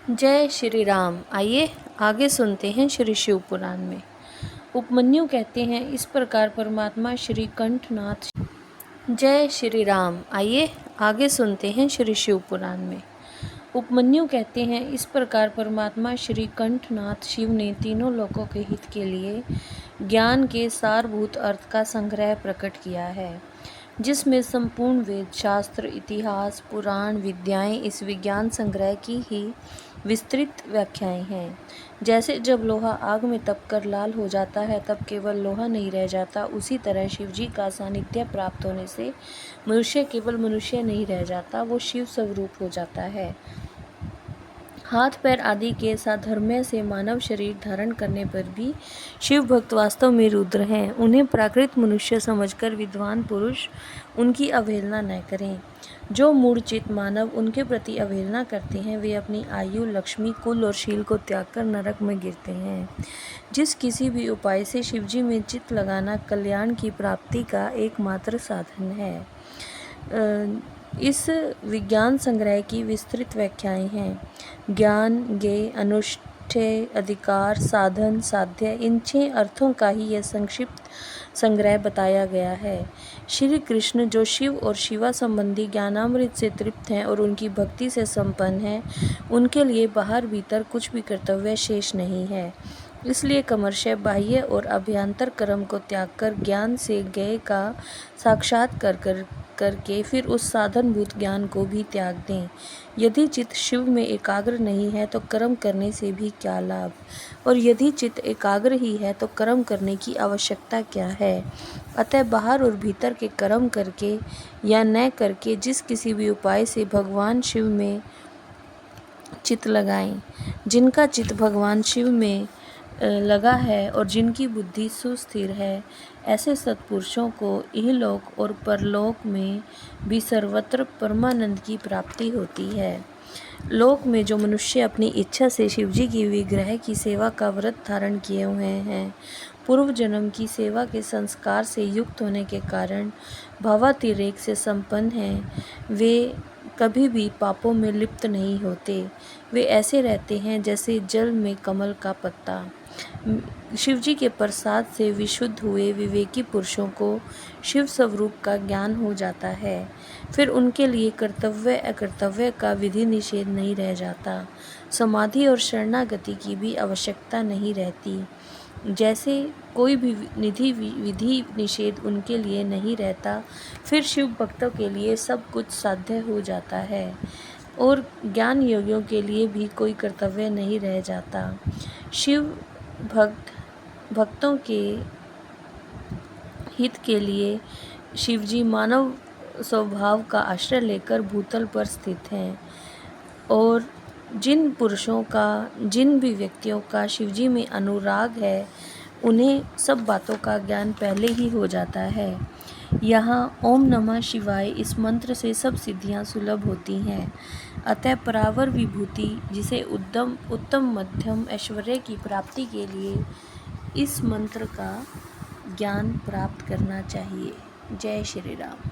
जय श्री राम। आइए आगे सुनते हैं श्री शिव पुराण में। उपमन्यु कहते हैं, इस प्रकार परमात्मा श्री कंठनाथ। जय श्री राम। आइए आगे सुनते हैं श्री शिव पुराण में। उपमन्यु कहते हैं, इस प्रकार परमात्मा श्री कंठनाथ शिव ने तीनों लोकों के हित के लिए ज्ञान के सारभूत अर्थ का संग्रह प्रकट किया है, जिसमें संपूर्ण वेद शास्त्र, इतिहास, पुराण, विद्याएं इस विज्ञान संग्रह की ही विस्तृत व्याख्याएं हैं। जैसे जब लोहा आग में तपकर लाल हो जाता है तब केवल लोहा नहीं रह जाता, उसी तरह शिवजी का सानिध्य प्राप्त होने से मनुष्य केवल मनुष्य नहीं रह जाता, वो शिव स्वरूप हो जाता है। हाथ पैर आदि के साधर्म्य से मानव शरीर धारण करने पर भी शिव भक्त वास्तव में रुद्र हैं। उन्हें प्राकृत मनुष्य समझकर विद्वान पुरुष उनकी अवहेलना न करें। जो मूढ़चित मानव उनके प्रति अवहेलना करते हैं, वे अपनी आयु, लक्ष्मी, कुल और शील को त्याग कर नरक में गिरते हैं। जिस किसी भी उपाय से शिवजी में चित्त लगाना कल्याण की प्राप्ति का एकमात्र साधन है। इस विज्ञान संग्रह की विस्तृत व्याख्याएं हैं। ज्ञान, ज्ञेय, अनुष्ठेय, अधिकार, साधन, साध्य, इन 6 अर्थों का ही यह संक्षिप्त संग्रह बताया गया है। श्री कृष्ण जो शिव और शिवा संबंधी ज्ञानामृत से तृप्त हैं और उनकी भक्ति से संपन्न हैं, उनके लिए बाहर भीतर कुछ भी कर्तव्य शेष नहीं है। इसलिए क्रमशः बाह्य और अभ्यंतर कर्म को त्याग कर ज्ञान से ज्ञेय का साक्षात्कार करके फिर उस साधनभूत ज्ञान को भी त्याग दें। यदि चित्त शिव में एकाग्र नहीं है तो कर्म करने से भी क्या लाभ, और यदि चित्त एकाग्र ही है तो कर्म करने की आवश्यकता क्या है। अतः बाहर और भीतर के कर्म करके या न करके जिस किसी भी उपाय से भगवान शिव में चित्त लगाएं। जिनका चित्त भगवान शिव में लगा है और जिनकी बुद्धि सुस्थिर है, ऐसे सत्पुरुषों को इहलोक और परलोक में भी सर्वत्र परमानंद की प्राप्ति होती है। लोक में जो मनुष्य अपनी इच्छा से शिवजी की विग्रह की सेवा का व्रत धारण किए हुए हैं, पूर्व जन्म की सेवा के संस्कार से युक्त होने के कारण भावातिरेक से संपन्न हैं, वे कभी भी पापों में लिप्त नहीं होते। वे ऐसे रहते हैं जैसे जल में कमल का पत्ता। शिवजी के प्रसाद से विशुद्ध हुए विवेकी पुरुषों को शिव स्वरूप का ज्ञान हो जाता है। फिर उनके लिए कर्तव्य अकर्तव्य का विधि निषेध नहीं रह जाता। समाधि और शरणागति की भी आवश्यकता नहीं रहती। जैसे कोई भी विधि निषेध उनके लिए नहीं रहता, फिर शिव भक्तों के लिए सब कुछ साध्य हो जाता है और ज्ञान योगियों के लिए भी कोई कर्तव्य नहीं रह जाता। शिव भक्तों के हित के लिए शिवजी मानव स्वभाव का आश्रय लेकर भूतल पर स्थित हैं, और जिन पुरुषों का, जिन भी व्यक्तियों का शिवजी में अनुराग है, उन्हें सब बातों का ज्ञान पहले ही हो जाता है। यहाँ ओम नमः शिवाय इस मंत्र से सब सिद्धियाँ सुलभ होती हैं। अतः परावर विभूति, जिसे उत्तम मध्यम ऐश्वर्य की प्राप्ति के लिए इस मंत्र का ज्ञान प्राप्त करना चाहिए। जय श्री राम।